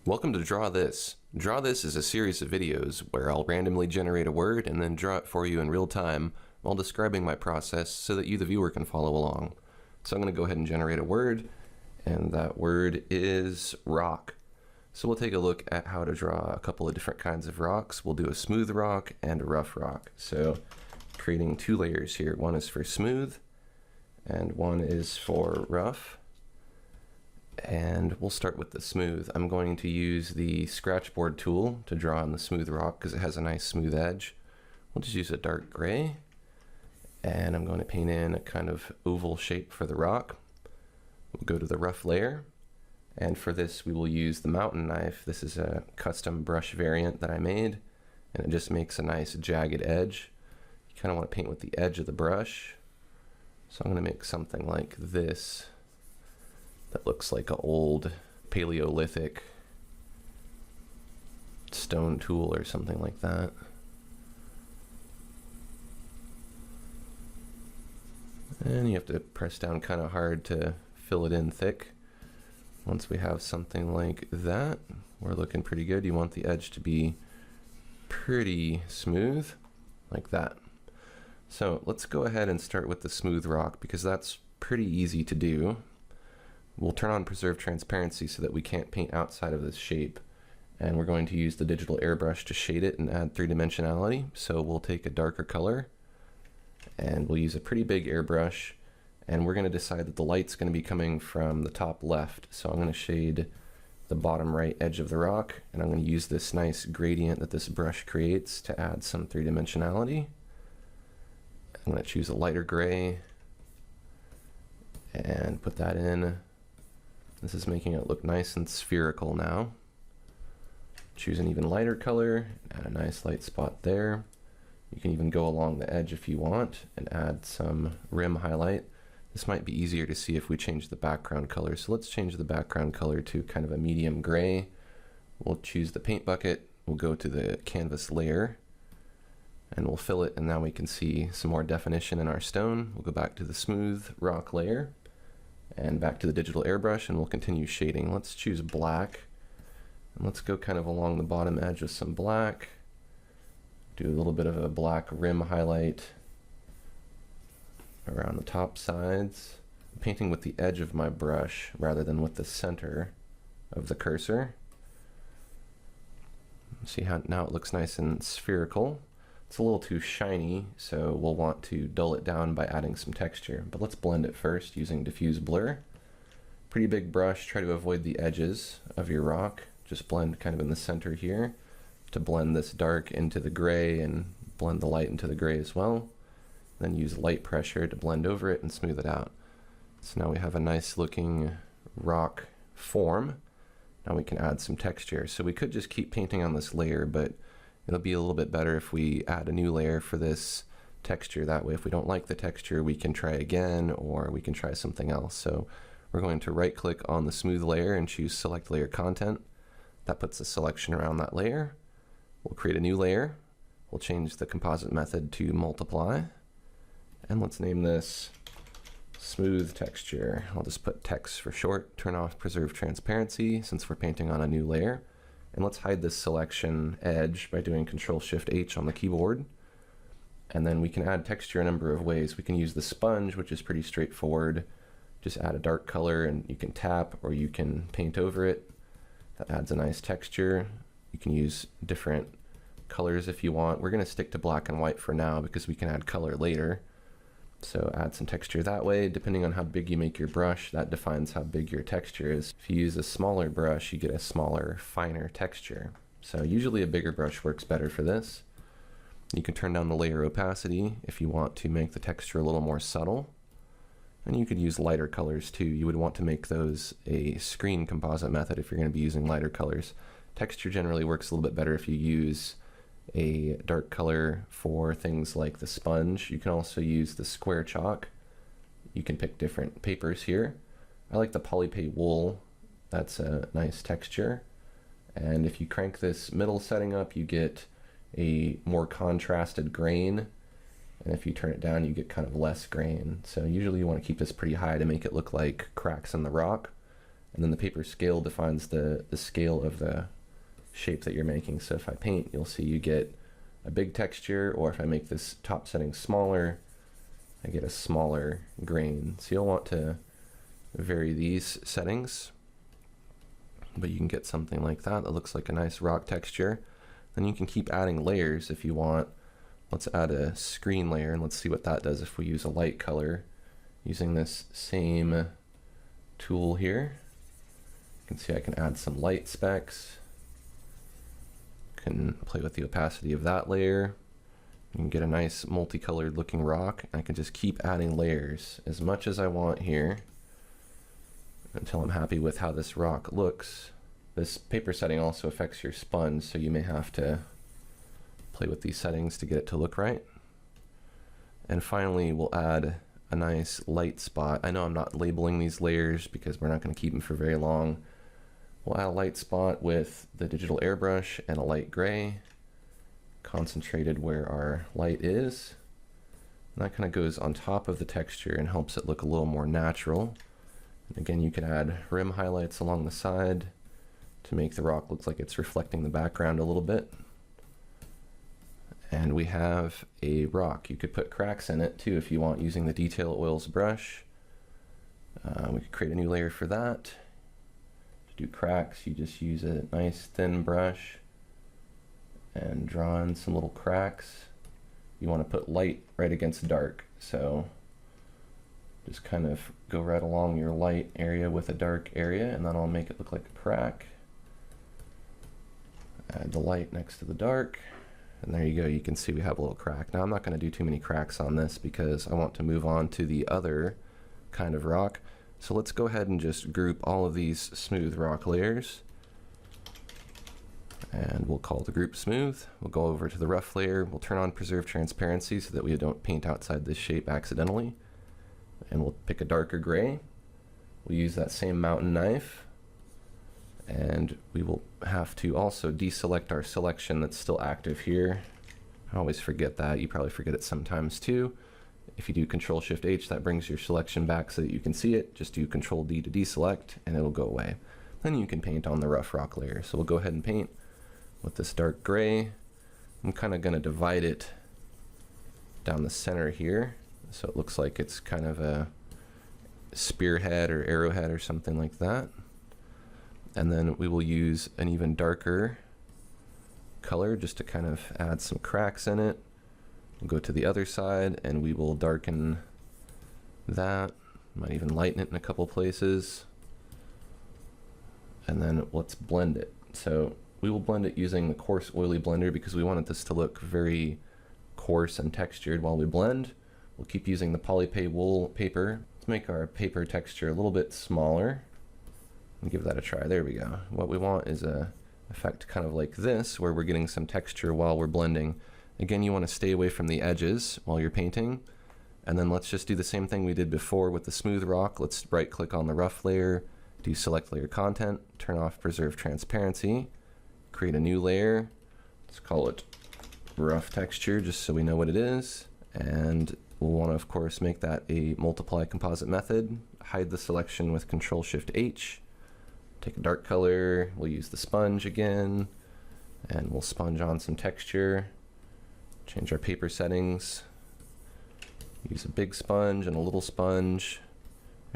Welcome to Draw This. Draw This is a series of videos where I'll randomly generate a word and then draw it for you in real time while describing my process so that you, the viewer, can follow along. So I'm going to go ahead and generate a word, and that word is rock. So we'll take a look at how to draw a couple of different kinds of rocks. We'll do a smooth rock and a rough rock. So creating two layers here. One is for smooth and one is for rough. And we'll start with the smooth. I'm going to use the scratchboard tool to draw on the smooth rock because it has a nice smooth edge. We'll just use a dark gray, and I'm going to paint in a kind of oval shape for the rock. We'll go to the rough layer, and for this we will use the mountain knife. This is a custom brush variant that I made, and it just makes a nice jagged edge. You kind of want to paint with the edge of the brush, so I'm going to make something like this. That looks like an old Paleolithic stone tool or something like that. And you have to press down kind of hard to fill it in thick. Once we have something like that, we're looking pretty good. You want the edge to be pretty smooth, like that. So let's go ahead and start with the smooth rock because that's pretty easy to do. We'll turn on preserve transparency so that we can't paint outside of this shape, and we're going to use the digital airbrush to shade it and add three-dimensionality. So we'll take a darker color and we'll use a pretty big airbrush, and we're going to decide that the light's going to be coming from the top left. So I'm going to shade the bottom right edge of the rock, and I'm going to use this nice gradient that this brush creates to add some three-dimensionality. I'm going to choose a lighter gray and put that in. This is making it look nice and spherical now. Choose an even lighter color, add a nice light spot there. You can even go along the edge if you want and add some rim highlight. This might be easier to see if we change the background color. So let's change the background color to kind of a medium gray. We'll choose the paint bucket. We'll go to the canvas layer and we'll fill it, and now we can see some more definition in our stone. We'll go back to the smooth rock layer and back to the digital airbrush, and we'll continue shading. Let's choose black, and let's go kind of along the bottom edge with some black. Do a little bit of a black rim highlight around the top sides. I'm painting with the edge of my brush rather than with the center of the cursor. See how now it looks nice and spherical. It's a little too shiny, so we'll want to dull it down by adding some texture. But let's blend it first using diffuse blur. Pretty big brush, try to avoid the edges of your rock. Just blend kind of in the center here to blend this dark into the gray and blend the light into the gray as well. Then use light pressure to blend over it and smooth it out. So now we have a nice looking rock form. Now we can add some texture. So we could just keep painting on this layer, but it'll be a little bit better if we add a new layer for this texture. That way, if we don't like the texture, we can try again, or we can try something else. So we're going to right click on the smooth layer and choose select layer content. That puts a selection around that layer. We'll create a new layer. We'll change the composite method to multiply. And let's name this smooth texture. I'll just put text for short. Turn off preserve transparency since we're painting on a new layer. And let's hide this selection edge by doing Control-Shift-H on the keyboard. And then we can add texture a number of ways. We can use the sponge, which is pretty straightforward. Just add a dark color and you can tap, or you can paint over it. That adds a nice texture. You can use different colors if you want. We're going to stick to black and white for now because we can add color later. So add some texture that way. Depending on how big you make your brush, that defines how big your texture is. If you use a smaller brush, you get a smaller, finer texture. So usually a bigger brush works better for this. You can turn down the layer opacity if you want to make the texture a little more subtle. And you could use lighter colors too. You would want to make those a screen composite method if you're going to be using lighter colors. Texture generally works a little bit better if you use a dark color for things like the sponge. You can also use the square chalk. You can pick different papers here. I like the polypay wool. That's a nice texture. And if you crank this middle setting up, you get a more contrasted grain. And if you turn it down, you get kind of less grain. So usually you want to keep this pretty high to make it look like cracks in the rock. and then the paper scale defines the scale of the shape that you're making. So if I paint, you'll see you get a big texture, or if I make this top setting smaller, I get a smaller grain. So you'll want to vary these settings, but you can get something like that that looks like a nice rock texture. Then you can keep adding layers if you want. Let's add a screen layer and let's see what that does if we use a light color using this same tool here. You can see I can add some light specks, can play with the opacity of that layer. You can get a nice multicolored looking rock. I can just keep adding layers as much as I want here until I'm happy with how this rock looks. This paper setting also affects your sponge, so you may have to play with these settings to get it to look right. And finally, we'll add a nice light spot. I know I'm not labeling these layers because we're not going to keep them for very long. We'll add a light spot with the digital airbrush and a light gray, concentrated where our light is. And that kind of goes on top of the texture and helps it look a little more natural. And again, you can add rim highlights along the side to make the rock look like it's reflecting the background a little bit. And we have a rock. You could put cracks in it too if you want, using the detail oils brush. We could create a new layer for that. To do cracks, you just use a nice thin brush and draw in some little cracks. You want to put light right against dark, so just kind of go right along your light area with a dark area, and that'll make it look like a crack. Add the light next to the dark, and there you go. You can see we have a little crack. Now I'm not going to do too many cracks on this because I want to move on to the other kind of rock. So let's go ahead and just group all of these smooth rock layers, and we'll call the group smooth. We'll go over to the rough layer. We'll turn on preserve transparency so that we don't paint outside this shape accidentally. And we'll pick a darker gray. We'll use that same mountain knife, and we will have to also deselect our selection that's still active here. I always forget that. You probably forget it sometimes too. If you do Control-Shift-H, that brings your selection back so that you can see it. Just do Control-D to deselect, and it'll go away. Then you can paint on the rough rock layer. So we'll go ahead and paint with this dark gray. I'm kind of going to divide it down the center here, so it looks like it's kind of a spearhead or arrowhead or something like that. And then we will use an even darker color just to kind of add some cracks in it. We'll go to the other side and we will darken that. Might even lighten it in a couple places. And then let's blend it. So we will blend it using the coarse oily blender because we wanted this to look very coarse and textured while we blend. We'll keep using the Polypay wool paper. Let's make our paper texture a little bit smaller and give that a try. There we go. What we want is a effect kind of like this, where we're getting some texture while we're blending. Again, you want to stay away from the edges while you're painting. And then let's just do the same thing we did before with the smooth rock. Let's right click on the rough layer, do select layer content, turn off preserve transparency, create a new layer. Let's call it rough texture just so we know what it is. And we'll want to, of course, make that a multiply composite method. Hide the selection with Control-Shift-H. Take a dark color. We'll use the sponge again, and we'll sponge on some texture. Change our paper settings. Use a big sponge and a little sponge.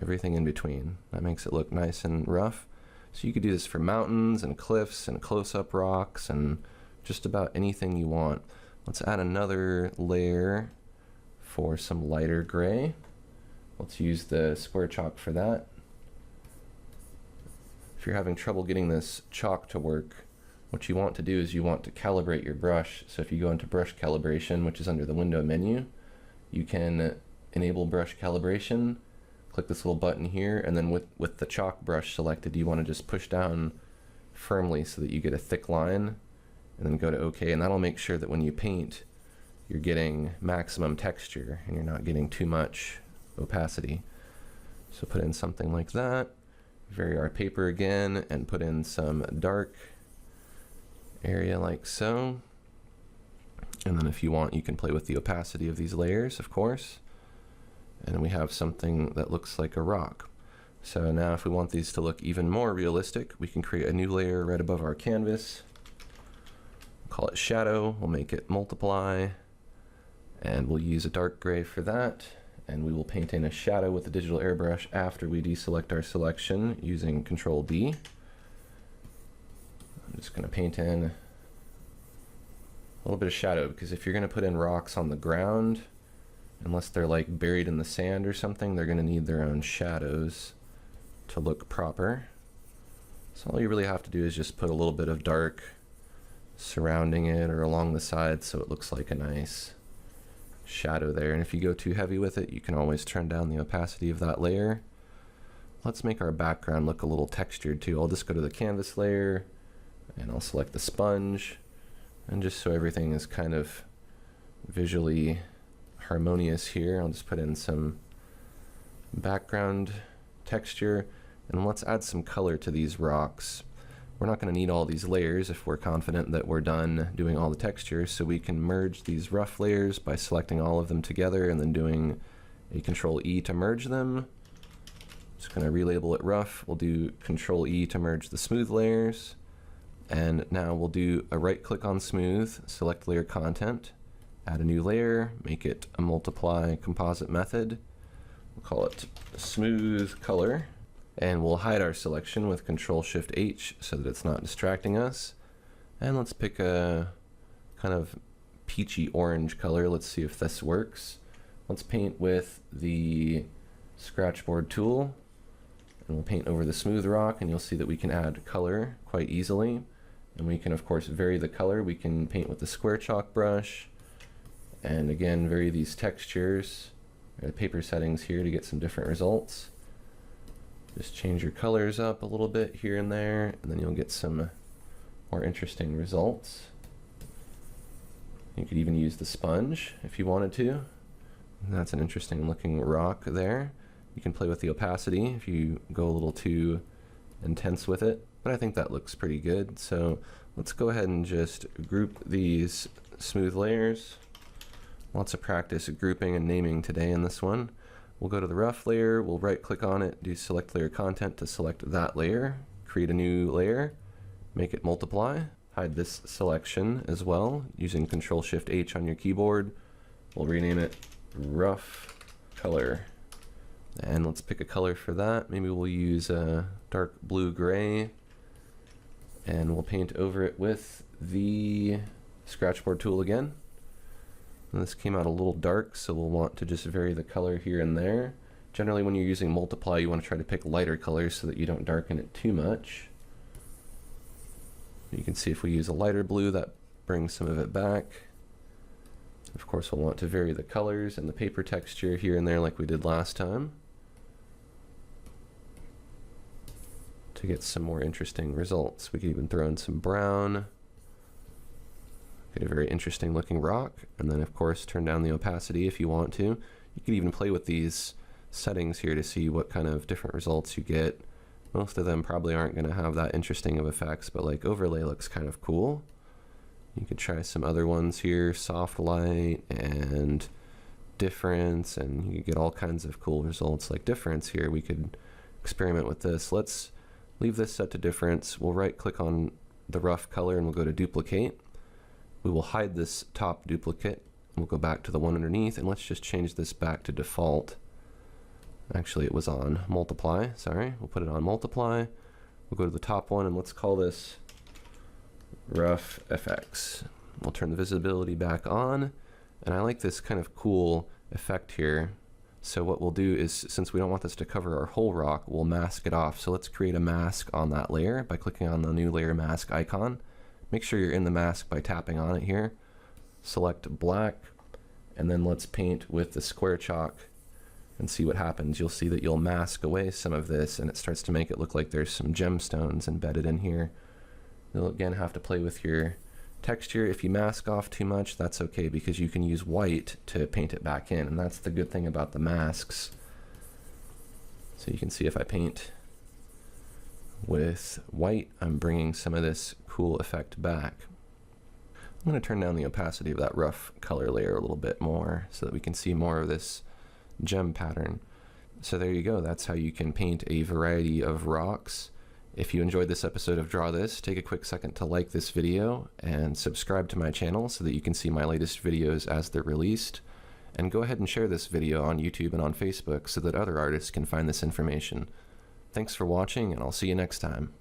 Everything in between. That makes it look nice and rough. So you could do this for mountains and cliffs and close-up rocks and just about anything you want. Let's add another layer for some lighter gray. Let's use the square chalk for that. If you're having trouble getting this chalk to work, what you want to do is you want to calibrate your brush. So if you go into brush calibration, which is under the window menu, you can enable brush calibration, click this little button here, and then with the chalk brush selected, you want to just push down firmly so that you get a thick line, and then go to OK, and that'll make sure that when you paint, you're getting maximum texture and you're not getting too much opacity. So put in something like that, vary our paper again, and put in some dark area like so. And then if you want, you can play with the opacity of these layers, of course. And we have something that looks like a rock. So now if we want these to look even more realistic, we can create a new layer right above our canvas. Call it shadow, we'll make it multiply, and we'll use a dark gray for that, and we will paint in a shadow with the digital airbrush after we deselect our selection using Control D. I'm just going to paint in a little bit of shadow, because if you're going to put in rocks on the ground, unless they're like buried in the sand or something, they're going to need their own shadows to look proper. So all you really have to do is just put a little bit of dark surrounding it or along the sides so it looks like a nice shadow there. And if you go too heavy with it, you can always turn down the opacity of that layer. Let's make our background look a little textured too. I'll just go to the canvas layer and I'll select the sponge, and just so everything is kind of visually harmonious here, I'll just put in some background texture, and let's add some color to these rocks. We're not going to need all these layers if we're confident that we're done doing all the textures, so we can merge these rough layers by selecting all of them together and then doing a Control E to merge them. Just going to relabel it rough. We'll do Control E to merge the smooth layers, and now we'll do a right click on smooth, select layer content, add a new layer, make it a multiply composite method. We'll call it smooth color. And we'll hide our selection with Control Shift H so that it's not distracting us. And let's pick a kind of peachy orange color. Let's see if this works. Let's paint with the scratchboard tool, and we'll paint over the smooth rock, and you'll see that we can add color quite easily. And we can of course vary the color. We can paint with the square chalk brush, and again vary these textures or the paper settings here to get some different results. Just change your colors up a little bit here and there, and then you'll get some more interesting results. You could even use the sponge if you wanted to. And that's an interesting looking rock there. You can play with the opacity if you go a little too intense with it, but I think that looks pretty good. So let's go ahead and just group these smooth layers. Lots of practice grouping and naming today in this one. We'll go to the rough layer, we'll right click on it, do select layer content to select that layer, create a new layer, make it multiply, hide this selection as well using Control Shift H on your keyboard. We'll rename it rough color. And let's pick a color for that. Maybe we'll use a dark blue gray, and we'll paint over it with the scratchboard tool again. And this came out a little dark, so we'll want to just vary the color here and there. Generally when you're using multiply, you want to try to pick lighter colors so that you don't darken it too much. You can see if we use a lighter blue, that brings some of it back. Of course we'll want to vary the colors and the paper texture here and there like we did last time to get some more interesting results. We could even throw in some brown. Get a very interesting looking rock, and then of course turn down the opacity if you want to. You can even play with these settings here to see what kind of different results you get. Most of them probably aren't going to have that interesting of effects, but like overlay looks kind of cool. You could try some other ones here, soft light and difference, and you get all kinds of cool results. Like difference here, we could experiment with this. Let's leave this set to difference. We'll right click on the rough color and we'll go to duplicate. We will hide this top duplicate. We'll go back to the one underneath, and let's just change this back to default. Actually, it was on multiply, sorry. We'll put it on multiply. We'll go to the top one, and let's call this rough FX. We'll turn the visibility back on, and I like this kind of cool effect here. So what we'll do is, since we don't want this to cover our whole rock, we'll mask it off. So let's create a mask on that layer by clicking on the new layer mask icon. Make sure you're in the mask by tapping on it here. Select black, and then let's paint with the square chalk and see what happens. You'll see that you'll mask away some of this, and it starts to make it look like there's some gemstones embedded in here. You'll again have to play with your texture. If you mask off too much, that's okay, because you can use white to paint it back in, and that's the good thing about the masks. So you can see if I paint with white, I'm bringing some of this cool effect back. I'm going to turn down the opacity of that rough color layer a little bit more so that we can see more of this gem pattern. So there you go. That's how you can paint a variety of rocks. If you enjoyed this episode of Draw This, take a quick second to like this video and subscribe to my channel so that you can see my latest videos as they're released. And go ahead and share this video on YouTube and on Facebook so that other artists can find this information. Thanks for watching, and I'll see you next time.